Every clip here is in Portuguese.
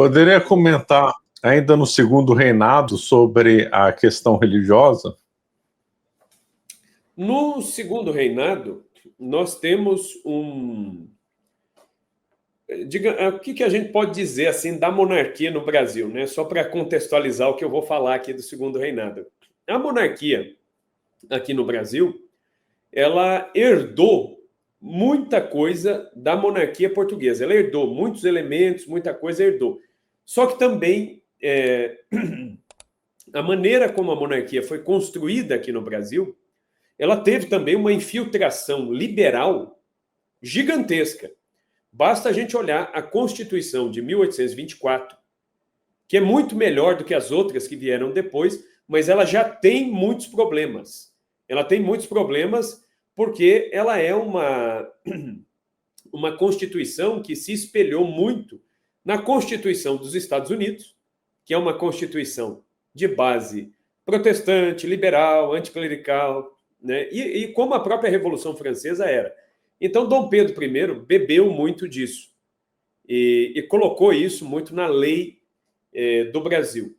Poderia comentar ainda no segundo reinado sobre a questão religiosa? No segundo reinado, nós temos o que a gente pode dizer assim da monarquia no Brasil, né? Só para contextualizar o que eu vou falar aqui do segundo reinado. A monarquia aqui no Brasil, ela herdou muita coisa da monarquia portuguesa. Ela herdou muitos elementos, muita coisa herdou. Só que também a maneira como a monarquia foi construída aqui no Brasil, ela teve também uma infiltração liberal gigantesca. Basta a gente olhar a Constituição de 1824, que é muito melhor do que as outras que vieram depois, mas ela já tem muitos problemas. Ela tem muitos problemas porque ela é uma Constituição que se espelhou muito na Constituição dos Estados Unidos, que é uma Constituição de base protestante, liberal, anticlerical, né? E como a própria Revolução Francesa era. Então, Dom Pedro I bebeu muito disso e colocou isso muito na lei do Brasil.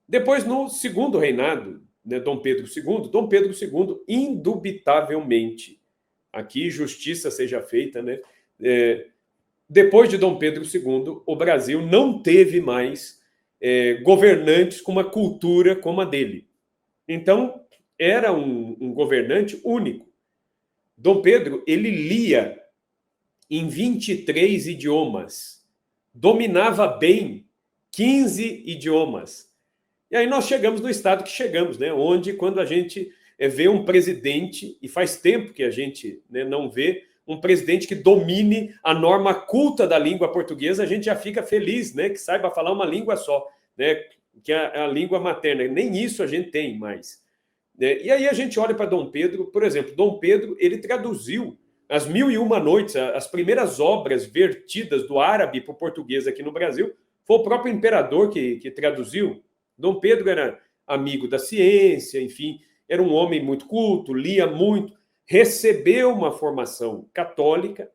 Depois, no segundo reinado, né, Dom Pedro II, indubitavelmente, aqui justiça seja feita, né? Depois de Dom Pedro II, o Brasil não teve mais governantes com uma cultura como a dele. Então, era um governante único. Dom Pedro, ele lia em 23 idiomas, dominava bem 15 idiomas. E aí nós chegamos no estado que chegamos, né? Onde, quando a gente vê um presidente, e faz tempo que a gente, né, não vê um presidente que domine a norma culta da língua portuguesa, a gente já fica feliz, né? Que saiba falar uma língua só, né? Que é a língua materna. Nem isso a gente tem mais. E aí a gente olha para Dom Pedro, por exemplo, Dom Pedro, ele traduziu As Mil e Uma Noites, as primeiras obras vertidas do árabe para o português aqui no Brasil, foi o próprio imperador que traduziu. Dom Pedro era amigo da ciência, enfim, era um homem muito culto, lia muito, recebeu uma formação católica,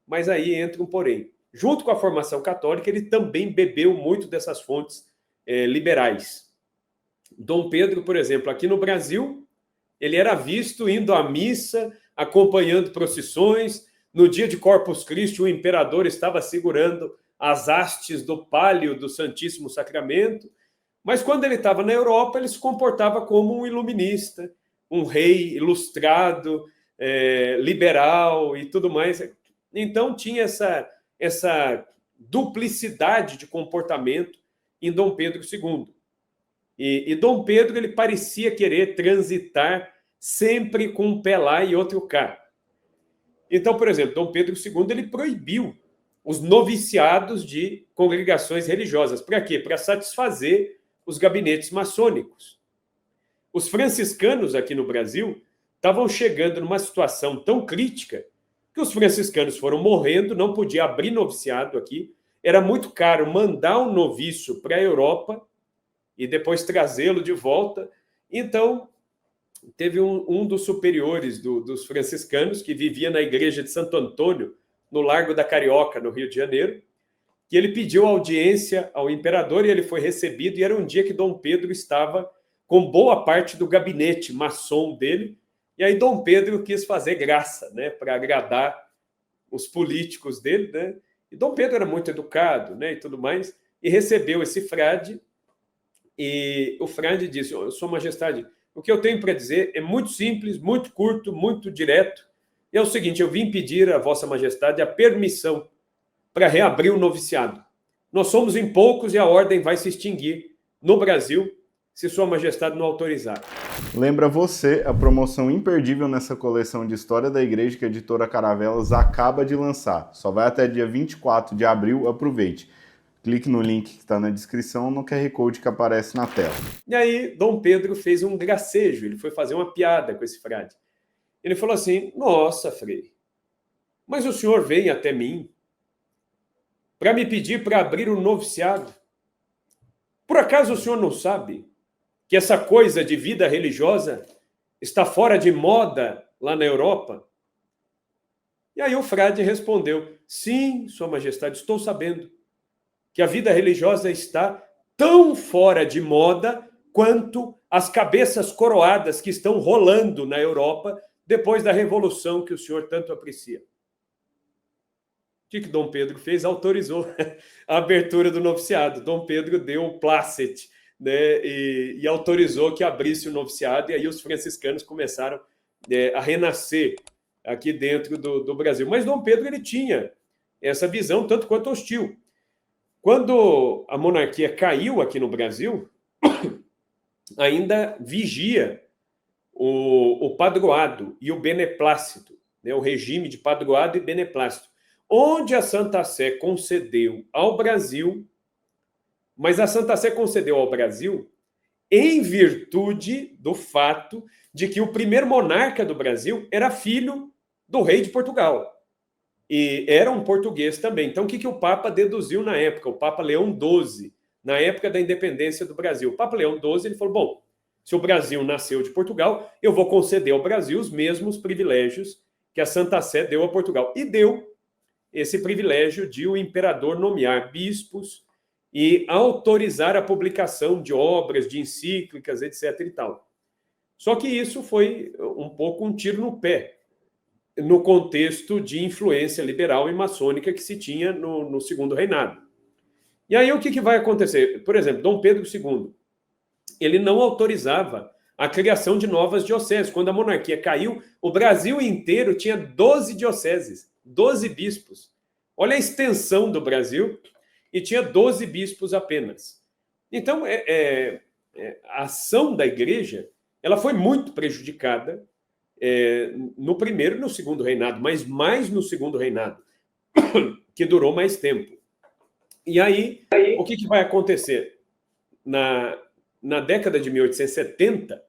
mas aí entra um porém. Junto com a formação católica, ele também bebeu muito dessas fontes liberais. Dom Pedro, por exemplo, aqui no Brasil, ele era visto indo à missa, acompanhando procissões. No dia de Corpus Christi, o imperador estava segurando as hastes do pálio do Santíssimo Sacramento. Mas quando ele estava na Europa, ele se comportava como um iluminista, um rei ilustrado, liberal e tudo mais. Então tinha essa duplicidade de comportamento em Dom Pedro II. E Dom Pedro, ele parecia querer transitar sempre com um pé lá e outro cá. Então, por exemplo, Dom Pedro II, ele proibiu os noviciados de congregações religiosas. Para quê? Para satisfazer os gabinetes maçônicos. Os franciscanos aqui no Brasil estavam chegando numa situação tão crítica que os franciscanos foram morrendo, não podia abrir noviciado aqui, era muito caro mandar um noviço para a Europa e depois trazê-lo de volta. Então, teve um dos superiores dos franciscanos, que vivia na igreja de Santo Antônio, no Largo da Carioca, no Rio de Janeiro, que ele pediu audiência ao imperador e ele foi recebido, e era um dia que Dom Pedro estava com boa parte do gabinete maçom dele, e aí Dom Pedro quis fazer graça, né, para agradar os políticos dele, né? E Dom Pedro era muito educado, né, e tudo mais, e recebeu esse frade. E o frade disse: Sua Majestade, o que eu tenho para dizer é muito simples, muito curto, muito direto. E é o seguinte: eu vim pedir a Vossa Majestade a permissão para reabrir o noviciado. Nós somos em poucos e a ordem vai se extinguir no Brasil se Sua Majestade não autorizar. Lembra você a promoção imperdível nessa coleção de História da Igreja que a editora Caravelas acaba de lançar. Só vai até dia 24 de abril, aproveite. Clique no link que está na descrição, no QR Code que aparece na tela. E aí, Dom Pedro fez um gracejo, ele foi fazer uma piada com esse frade. Ele falou assim: Nossa, Frei, mas o senhor vem até mim para me pedir para abrir um noviciado? Por acaso o senhor não sabe que essa coisa de vida religiosa está fora de moda lá na Europa? E aí o frade respondeu: Sim, Sua Majestade, estou sabendo. que a vida religiosa está tão fora de moda quanto as cabeças coroadas que estão rolando na Europa depois da revolução que o senhor tanto aprecia. O que Dom Pedro fez? Autorizou a abertura do noviciado. Dom Pedro deu o placet, né, e autorizou que abrisse o noviciado, e aí os franciscanos começaram a renascer aqui dentro do Brasil. Mas Dom Pedro ele tinha essa visão tanto quanto hostil. Quando a monarquia caiu aqui no Brasil, ainda vigia o padroado e o beneplácito, né, o regime de padroado e beneplácito, onde a Santa Sé concedeu ao Brasil, mas a Santa Sé concedeu ao Brasil em virtude do fato de que o primeiro monarca do Brasil era filho do rei de Portugal. E era um português também. Então, o que o Papa deduziu na época? O Papa Leão XII, na época da independência do Brasil. O Papa Leão XII ele falou, bom, se o Brasil nasceu de Portugal, eu vou conceder ao Brasil os mesmos privilégios que a Santa Sé deu a Portugal. E deu esse privilégio de o imperador nomear bispos e autorizar a publicação de obras, de encíclicas, etc. e tal. Só que isso foi um pouco um tiro no pé, no contexto de influência liberal e maçônica que se tinha no segundo reinado. E aí o que vai acontecer? Por exemplo, Dom Pedro II, ele não autorizava a criação de novas dioceses. Quando a monarquia caiu, o Brasil inteiro tinha 12 dioceses, 12 bispos. Olha a extensão do Brasil, e tinha 12 bispos apenas. Então, a ação da igreja ela foi muito prejudicada no primeiro e no segundo reinado, mas mais no segundo reinado, que durou mais tempo. E aí, o que vai acontecer? Na década de 1870,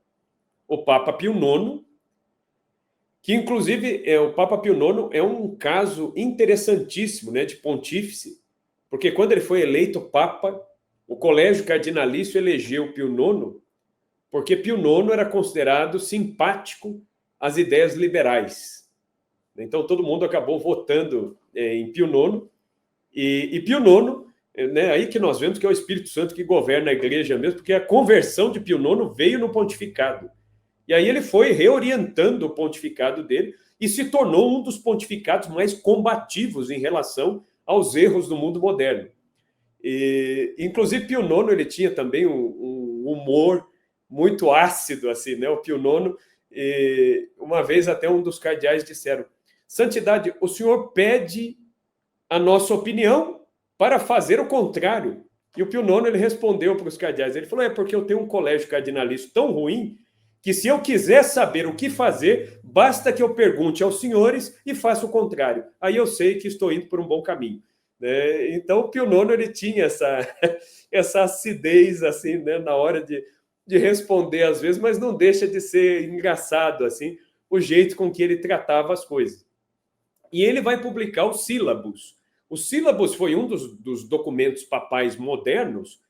o Papa Pio IX, que inclusive o Papa Pio IX é um caso interessantíssimo, né, de pontífice, porque quando ele foi eleito Papa, o Colégio Cardinalício elegeu Pio IX, porque Pio IX era considerado simpático às ideias liberais. Então todo mundo acabou votando em Pio IX, e Pio IX, né, aí que nós vemos que é o Espírito Santo que governa a igreja mesmo, porque a conversão de Pio IX veio no pontificado. E aí ele foi reorientando o pontificado dele e se tornou um dos pontificados mais combativos em relação aos erros do mundo moderno. E, inclusive, Pio IX ele tinha também um humor muito ácido, assim, né? O Pio IX, uma vez até um dos cardeais disseram: Santidade, o senhor pede a nossa opinião para fazer o contrário. E o Pio IX ele respondeu para os cardeais, ele falou, porque eu tenho um colégio cardinalício tão ruim que se eu quiser saber o que fazer, basta que eu pergunte aos senhores e faça o contrário. Aí eu sei que estou indo por um bom caminho. Então, o Pio IX ele tinha essa acidez assim, né, na hora de responder às vezes, mas não deixa de ser engraçado assim, o jeito com que ele tratava as coisas. E ele vai publicar o Sílabus. O Sílabus foi um dos documentos papais modernos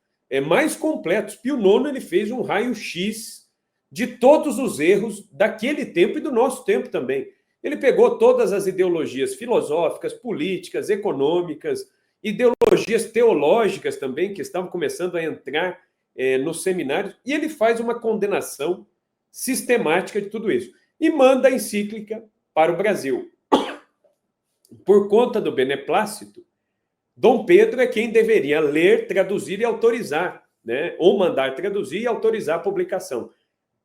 mais completos. Pio IX ele fez um raio-x de todos os erros daquele tempo e do nosso tempo também. Ele pegou todas as ideologias filosóficas, políticas, econômicas, ideologias teológicas também, que estavam começando a entrar nos seminários, e ele faz uma condenação sistemática de tudo isso. E manda a encíclica para o Brasil. Por conta do beneplácito, Dom Pedro é quem deveria ler, traduzir e autorizar, né? Ou mandar traduzir e autorizar a publicação.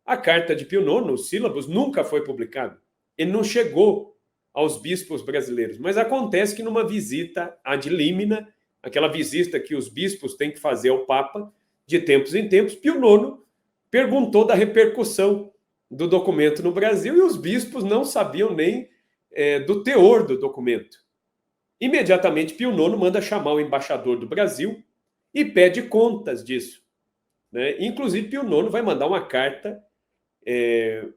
A carta de Pio IX, o Sílabus, nunca foi publicado. Ele não chegou aos bispos brasileiros. Mas acontece que numa visita ad limina, aquela visita que os bispos têm que fazer ao Papa, de tempos em tempos, Pio IX perguntou da repercussão do documento no Brasil e os bispos não sabiam nem do teor do documento. Imediatamente, Pio IX manda chamar o embaixador do Brasil e pede contas disso. Né? Inclusive, Pio IX vai mandar uma carta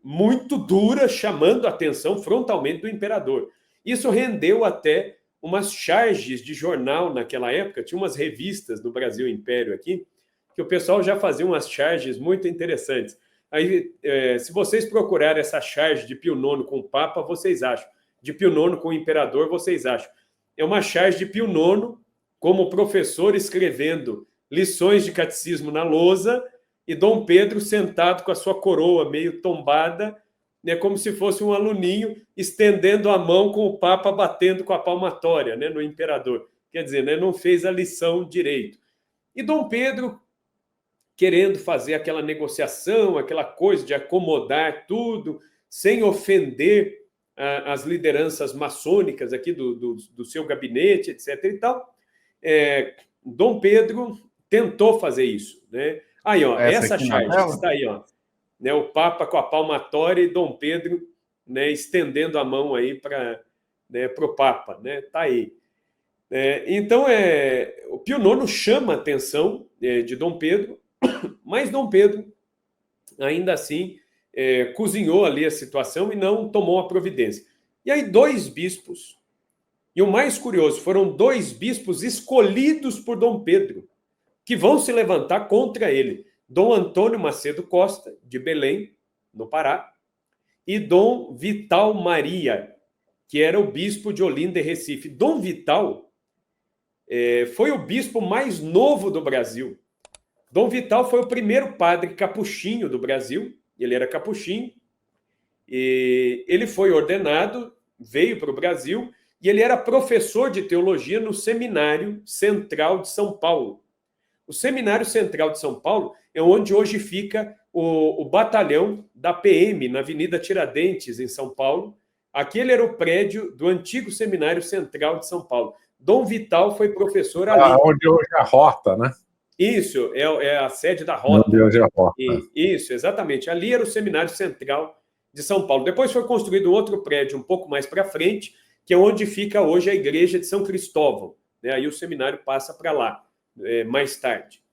muito dura, chamando a atenção frontalmente do imperador. Isso rendeu até umas charges de jornal naquela época, tinha umas revistas no Brasil Império aqui, que o pessoal já fazia umas charges muito interessantes. Aí, se vocês procurarem essa charge de Pio IX com o Papa, vocês acham. De Pio IX com o imperador, vocês acham. É uma charge de Pio IX como professor escrevendo lições de catecismo na lousa e Dom Pedro sentado com a sua coroa meio tombada, né, como se fosse um aluninho estendendo a mão com o Papa batendo com a palmatória, né, no imperador. Quer dizer, né, não fez a lição direito. E Dom Pedro, querendo fazer aquela negociação, aquela coisa de acomodar tudo, sem ofender as lideranças maçônicas aqui do seu gabinete, etc. e tal, Dom Pedro tentou fazer isso, né? Aí, ó, essa charge está aí, ó, né, o Papa com a palmatória e Dom Pedro, né, estendendo a mão aí para, né, o Papa, né? Tá aí. Então, o Pio IX chama a atenção de Dom Pedro, mas Dom Pedro, ainda assim, cozinhou ali a situação e não tomou a providência. E aí 2 bispos, e o mais curioso, foram 2 bispos escolhidos por Dom Pedro, que vão se levantar contra ele. Dom Antônio Macedo Costa, de Belém, no Pará, e Dom Vital Maria, que era o bispo de Olinda e Recife. Dom Vital foi o bispo mais novo do Brasil. Dom Vital foi o primeiro padre capuchinho do Brasil, ele era capuchinho, e ele foi ordenado, veio para o Brasil, e ele era professor de teologia no Seminário Central de São Paulo. O Seminário Central de São Paulo é onde hoje fica o batalhão da PM, na Avenida Tiradentes, em São Paulo. Aquele era o prédio do antigo Seminário Central de São Paulo. Dom Vital foi professor ali. Onde hoje é a Rota, né? Isso, é a sede da Rota. Onde hoje é a Rota. Isso, exatamente. Ali era o Seminário Central de São Paulo. Depois foi construído outro prédio um pouco mais para frente, que é onde fica hoje a Igreja de São Cristóvão. Aí o seminário passa para lá, mais tarde.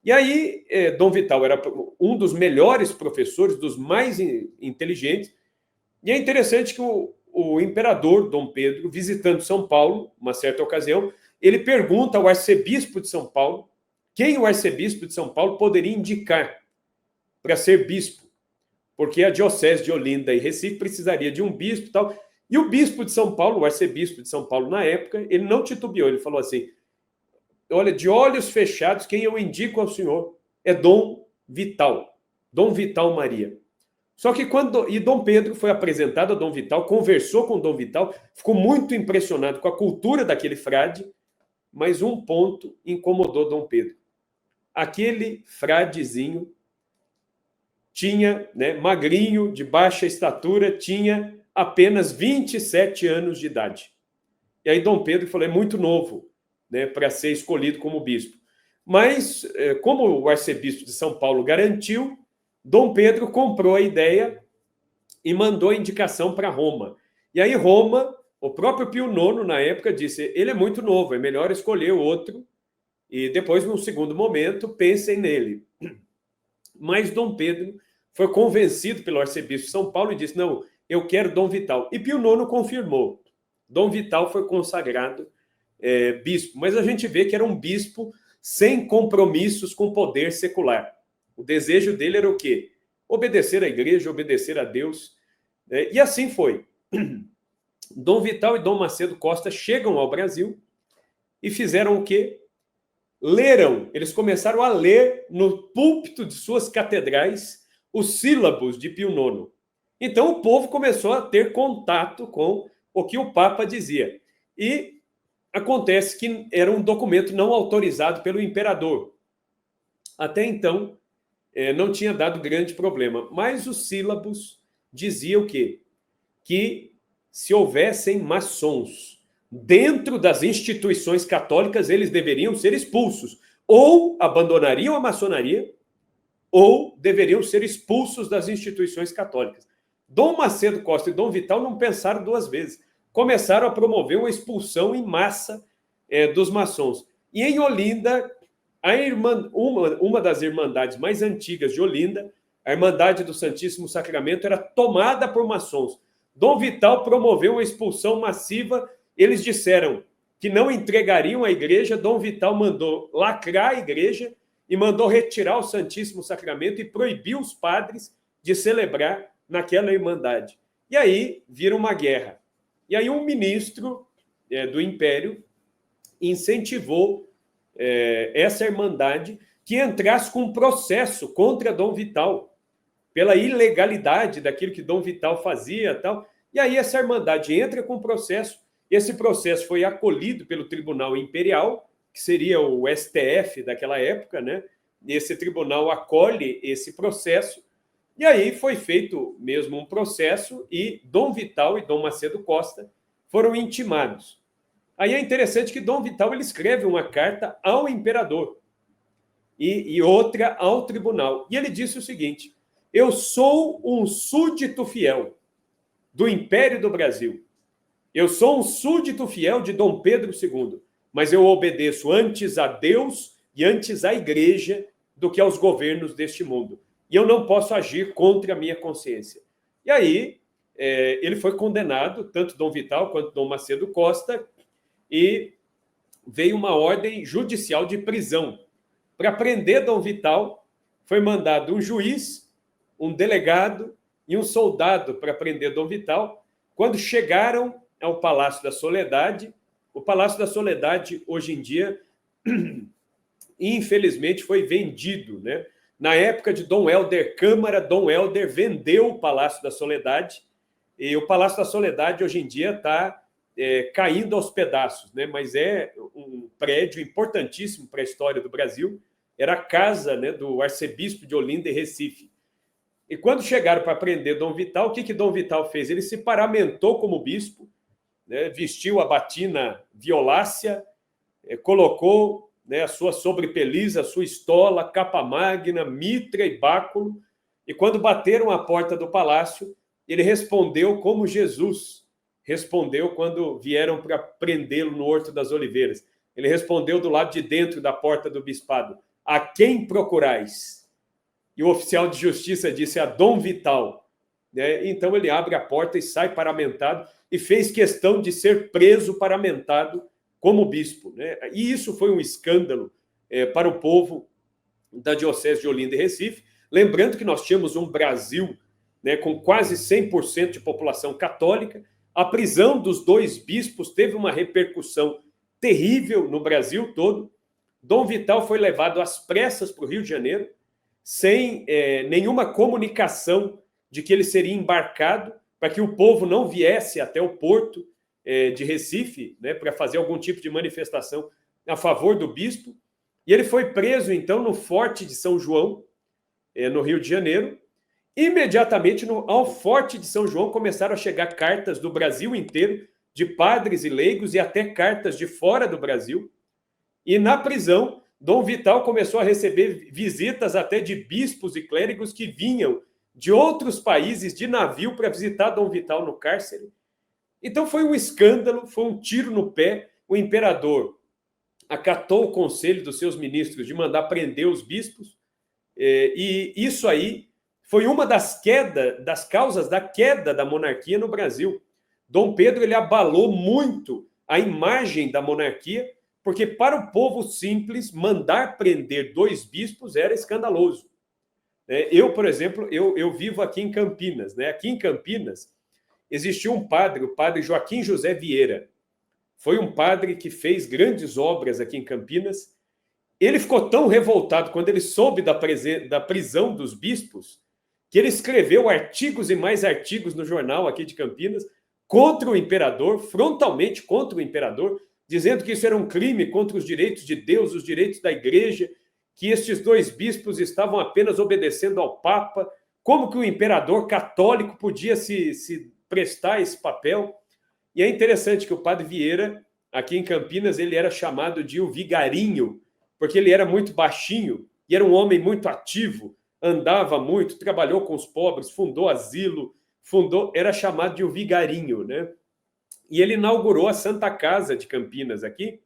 E aí, Dom Vital era um dos melhores professores, dos mais inteligentes, e é interessante que o imperador Dom Pedro, visitando São Paulo, uma certa ocasião, ele pergunta ao arcebispo de São Paulo quem o arcebispo de São Paulo poderia indicar para ser bispo, porque a diocese de Olinda e Recife precisaria de um bispo e tal. E o bispo de São Paulo, o arcebispo de São Paulo na época, ele não titubeou, ele falou assim: olha, de olhos fechados, quem eu indico ao senhor é Dom Vital Maria. Só que e Dom Pedro foi apresentado a Dom Vital, conversou com Dom Vital, ficou muito impressionado com a cultura daquele frade, mas um ponto incomodou Dom Pedro. Aquele fradezinho tinha, né, magrinho, de baixa estatura, tinha apenas 27 anos de idade. E aí Dom Pedro falou, é muito novo, né, para ser escolhido como bispo. Mas, como o arcebispo de São Paulo garantiu, Dom Pedro comprou a ideia e mandou a indicação para Roma. E aí Roma, o próprio Pio IX, na época, disse, ele é muito novo, é melhor escolher outro, e depois, num segundo momento, pensem nele. Mas Dom Pedro foi convencido pelo arcebispo de São Paulo e disse, não, eu quero Dom Vital. E Pio IX confirmou. Dom Vital foi consagrado bispo, mas a gente vê que era um bispo sem compromissos com o poder secular. O desejo dele era o quê? Obedecer à igreja, obedecer a Deus. E assim foi. Dom Vital e Dom Macedo Costa chegam ao Brasil e fizeram o quê? Leram, eles começaram a ler no púlpito de suas catedrais os sílabos de Pio IX. Então o povo começou a ter contato com o que o Papa dizia. E acontece que era um documento não autorizado pelo imperador. Até então, não tinha dado grande problema. Mas os sílabos diziam o quê? Que se houvessem maçons dentro das instituições católicas, eles deveriam ser expulsos. Ou abandonariam a maçonaria, ou deveriam ser expulsos das instituições católicas. Dom Macedo Costa e Dom Vital não pensaram 2 vezes. Começaram a promover uma expulsão em massa dos maçons. E em Olinda, uma das irmandades mais antigas de Olinda, a Irmandade do Santíssimo Sacramento, era tomada por maçons. Dom Vital promoveu uma expulsão massiva. Eles disseram que não entregariam a igreja. Dom Vital mandou lacrar a igreja e mandou retirar o Santíssimo Sacramento e proibiu os padres de celebrar naquela irmandade. E aí vira uma guerra. E aí um ministro do Império incentivou essa Irmandade que entrasse com um processo contra Dom Vital, pela ilegalidade daquilo que Dom Vital fazia e tal. E aí essa Irmandade entra com um processo, esse processo foi acolhido pelo Tribunal Imperial, que seria o STF daquela época, né? Esse tribunal acolhe esse processo, e aí foi feito mesmo um processo, e Dom Vital e Dom Macedo Costa foram intimados. Aí é interessante que Dom Vital ele escreve uma carta ao imperador e outra ao tribunal. E ele disse o seguinte: eu sou um súdito fiel do Império do Brasil. Eu sou um súdito fiel de Dom Pedro II, mas eu obedeço antes a Deus e antes à Igreja do que aos governos deste mundo. E eu não posso agir contra a minha consciência. E aí ele foi condenado, tanto Dom Vital quanto Dom Macedo Costa, e veio uma ordem judicial de prisão. Para prender Dom Vital, foi mandado um juiz, um delegado e um soldado para prender Dom Vital. Quando chegaram ao Palácio da Soledade, o Palácio da Soledade, hoje em dia, infelizmente, foi vendido, né? Na época de Dom Helder Câmara, Dom Helder vendeu o Palácio da Soledade, e o Palácio da Soledade, hoje em dia, está caindo aos pedaços, né? Mas é um prédio importantíssimo para a história do Brasil. Era a casa, né, do arcebispo de Olinda e Recife. E quando chegaram para prender Dom Vital, o que Dom Vital fez? Ele se paramentou como bispo, né, vestiu a batina violácea, colocou, né, a sua sobrepeliza, a sua estola, capa magna, mitra e báculo, e quando bateram à porta do palácio, ele respondeu como Jesus respondeu quando vieram para prendê-lo no Horto das Oliveiras. Ele respondeu do lado de dentro da porta do bispado: a quem procurais? E o oficial de justiça disse: a Dom Vital. Então ele abre a porta e sai paramentado, e fez questão de ser preso paramentado como bispo, né? E isso foi um escândalo para o povo da Diocese de Olinda e Recife. Lembrando que nós tínhamos um Brasil, né, com quase 100% de população católica. A prisão dos dois bispos teve uma repercussão terrível no Brasil todo. Dom Vital foi levado às pressas para o Rio de Janeiro, sem nenhuma comunicação de que ele seria embarcado, para que o povo não viesse até o porto de Recife, né, para fazer algum tipo de manifestação a favor do bispo. E ele foi preso, então, no Forte de São João, no Rio de Janeiro. Imediatamente, ao Forte de São João, começaram a chegar cartas do Brasil inteiro, de padres e leigos, e até cartas de fora do Brasil. E na prisão, Dom Vital começou a receber visitas até de bispos e clérigos que vinham de outros países de navio para visitar Dom Vital no cárcere. Então foi um escândalo, foi um tiro no pé. O imperador acatou o conselho dos seus ministros de mandar prender os bispos, e isso aí foi uma das causas da queda da monarquia no Brasil. Dom Pedro ele abalou muito a imagem da monarquia, porque para o povo simples, mandar prender dois bispos era escandaloso. Eu, por exemplo, eu vivo aqui em Campinas, né? Aqui em Campinas existiu um padre, o padre Joaquim José Vieira. Foi um padre que fez grandes obras aqui em Campinas. Ele ficou tão revoltado quando ele soube da prisão dos bispos, que ele escreveu artigos e mais artigos no jornal aqui de Campinas contra o imperador, frontalmente contra o imperador, dizendo que isso era um crime contra os direitos de Deus, os direitos da igreja, que estes dois bispos estavam apenas obedecendo ao Papa, como que o imperador católico podia se prestar esse papel. E é interessante que o padre Vieira, aqui em Campinas, ele era chamado de o Vigarinho, porque ele era muito baixinho e era um homem muito ativo, andava muito, trabalhou com os pobres, fundou asilo, era chamado de o Vigarinho, né? E ele inaugurou a Santa Casa de Campinas aqui.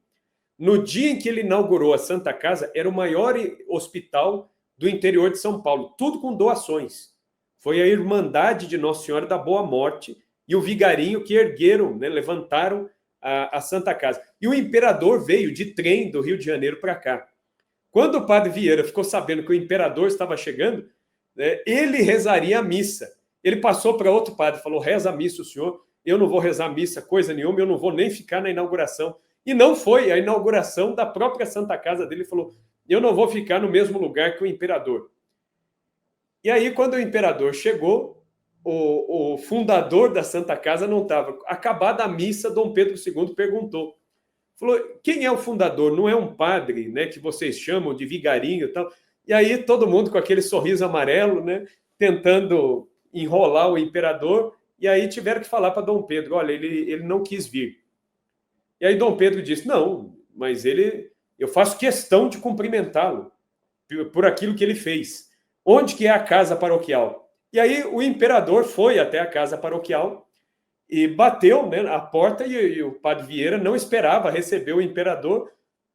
No dia em que ele inaugurou a Santa Casa, era o maior hospital do interior de São Paulo, tudo com doações. Foi a Irmandade de Nossa Senhora da Boa Morte e o Vigarinho que ergueram, né, levantaram a Santa Casa. E o imperador veio de trem do Rio de Janeiro para cá. Quando o padre Vieira ficou sabendo que o imperador estava chegando, né, ele rezaria a missa. Ele passou para outro padre, falou: reza a missa o senhor, eu não vou rezar a missa coisa nenhuma, eu não vou nem ficar na inauguração. E não foi a inauguração da própria Santa Casa dele. Ele falou, eu não vou ficar no mesmo lugar que o imperador. E aí, quando o imperador chegou, o fundador da Santa Casa não estava. Acabada a missa, Dom Pedro II perguntou. Falou, quem é o fundador? Não é um padre, né, que vocês chamam de vigarinho e tal? E aí todo mundo com aquele sorriso amarelo, né, tentando enrolar o imperador, e aí tiveram que falar para Dom Pedro, olha, ele não quis vir. E aí Dom Pedro disse, não, mas eu faço questão de cumprimentá-lo por aquilo que ele fez. Onde que é a casa paroquial? E aí o imperador foi até a casa paroquial e bateu, né, a porta, e o padre Vieira não esperava receber o imperador,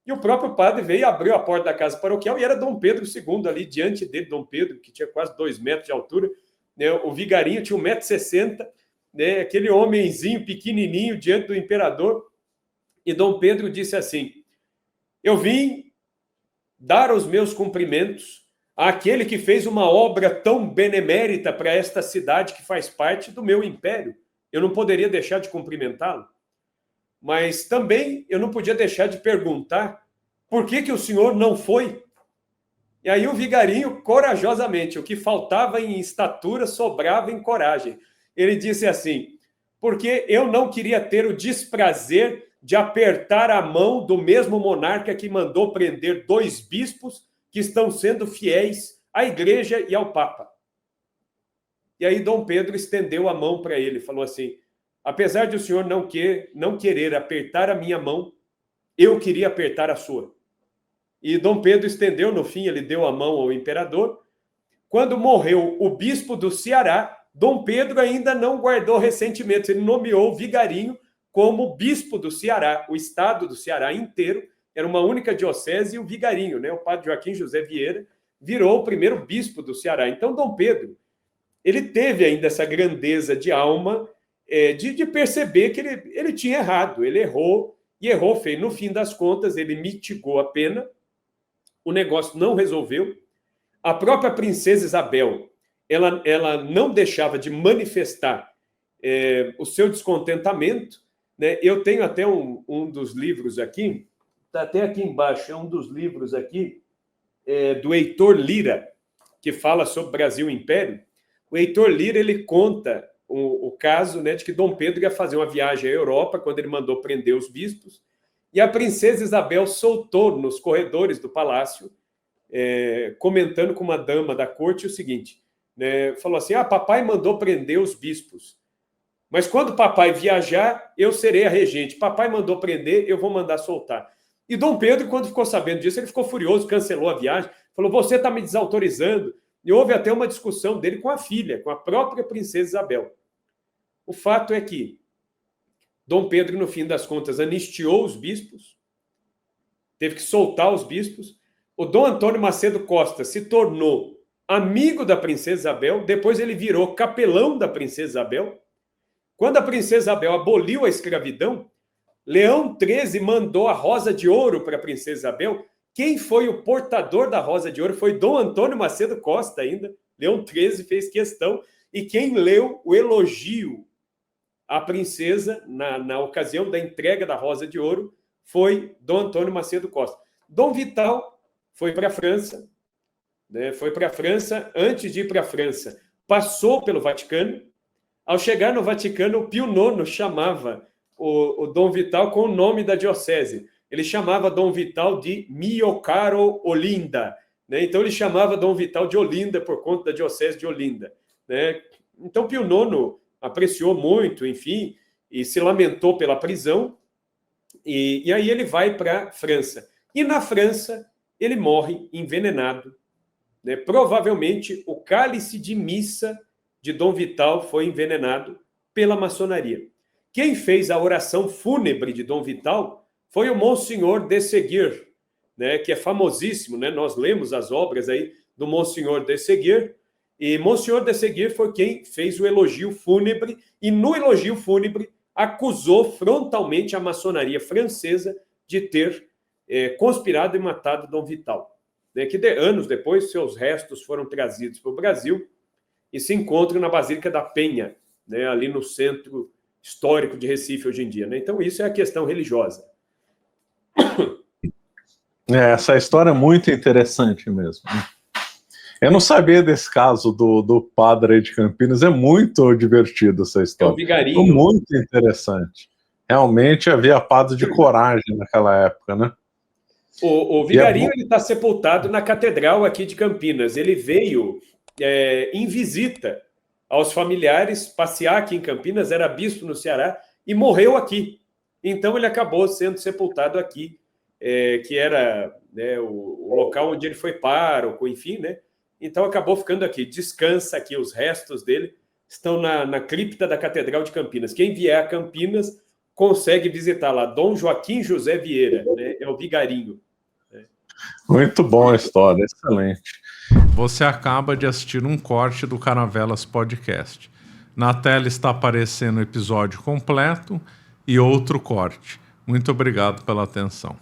e o próprio padre veio e abriu a porta da casa paroquial, e era Dom Pedro II ali, diante dele, Dom Pedro, que tinha quase 2 metros de altura, né, o vigarinho tinha 1,60 m, né, aquele homenzinho pequenininho diante do imperador, e Dom Pedro disse assim, eu vim dar os meus cumprimentos àquele que fez uma obra tão benemérita para esta cidade que faz parte do meu império. Eu não poderia deixar de cumprimentá-lo, mas também eu não podia deixar de perguntar por que o senhor não foi. E aí o vigarinho, corajosamente, o que faltava em estatura sobrava em coragem. Ele disse assim, porque eu não queria ter o desprazer de apertar a mão do mesmo monarca que mandou prender 2 bispos que estão sendo fiéis à igreja e ao Papa. E aí Dom Pedro estendeu a mão para ele, falou assim, apesar de o senhor não querer apertar a minha mão, eu queria apertar a sua. E Dom Pedro estendeu, no fim ele deu a mão ao imperador. Quando morreu o bispo do Ceará, Dom Pedro ainda não guardou ressentimentos, ele nomeou o vigarinho como bispo do Ceará, o estado do Ceará inteiro, era uma única diocese, e o vigarinho, né, o padre Joaquim José Vieira, virou o primeiro bispo do Ceará. Então Dom Pedro, ele teve ainda essa grandeza de alma, de perceber que ele tinha errado, ele errou, e errou feio. No fim das contas, ele mitigou a pena, o negócio não resolveu. A própria princesa Isabel, ela não deixava de manifestar o seu descontentamento, né? Eu tenho até um dos livros aqui, está até aqui embaixo, é um dos livros aqui, do Heitor Lira, que fala sobre Brasil e Império. O Heitor Lira, ele conta o caso, né, de que Dom Pedro ia fazer uma viagem à Europa, quando ele mandou prender os bispos, e a princesa Isabel soltou nos corredores do palácio, comentando com uma dama da corte o seguinte, né, falou assim, papai mandou prender os bispos, mas quando papai viajar, eu serei a regente. Papai mandou prender, eu vou mandar soltar. E Dom Pedro, quando ficou sabendo disso, ele ficou furioso, cancelou a viagem, falou, você está me desautorizando. E houve até uma discussão dele com a filha, com a própria princesa Isabel. O fato é que Dom Pedro, no fim das contas, anistiou os bispos, teve que soltar os bispos. O Dom Antônio Macedo Costa se tornou amigo da princesa Isabel, depois ele virou capelão da princesa Isabel. Quando a princesa Isabel aboliu a escravidão, Leão XIII mandou a Rosa de Ouro para a princesa Isabel. Quem foi o portador da Rosa de Ouro foi Dom Antônio Macedo Costa ainda. Leão XIII fez questão. E quem leu o elogio à princesa na ocasião da entrega da Rosa de Ouro foi Dom Antônio Macedo Costa. Dom Vital foi para a França, né? Foi para a França, antes de ir para a França, passou pelo Vaticano. Ao chegar no Vaticano, o Pio IX chamava o Dom Vital com o nome da diocese. Ele chamava Dom Vital de Mio Caro Olinda, né? Então ele chamava Dom Vital de Olinda por conta da diocese de Olinda, né? Então Pio IX apreciou muito, enfim, e se lamentou pela prisão, e aí ele vai para a França. E na França ele morre envenenado, né? Provavelmente o cálice de missa de Dom Vital foi envenenado pela maçonaria. Quem fez a oração fúnebre de Dom Vital foi o Monsenhor de Seguir, né, que é famosíssimo, né? Nós lemos as obras aí do Monsenhor de Seguir, e Monsenhor de Seguir foi quem fez o elogio fúnebre, e no elogio fúnebre acusou frontalmente a maçonaria francesa de ter conspirado e matado Dom Vital, né, que anos depois seus restos foram trazidos para o Brasil e se encontram na Basílica da Penha, né, ali no centro histórico de Recife hoje em dia, né? Então isso é a questão religiosa. Essa história é muito interessante mesmo. Eu não sabia desse caso do padre aí de Campinas, é muito divertido essa É o história. Vigarinho. Muito interessante. Realmente havia padre de coragem naquela época, né? O Vigarinho ele está sepultado na Catedral aqui de Campinas. Ele veio em visita aos familiares, passear aqui em Campinas, era bispo no Ceará, e morreu aqui. Então ele acabou sendo sepultado aqui, que era, né, o local onde ele foi pároco, enfim, né? Então acabou ficando aqui. Descansa aqui, os restos dele estão na cripta da Catedral de Campinas. Quem vier a Campinas consegue visitar lá. Dom Joaquim José Vieira, né? É o Vigarinho. Muito boa a história, excelente. Você acaba de assistir um corte do Caravelas Podcast. Na tela está aparecendo o episódio completo e outro corte. Muito obrigado pela atenção.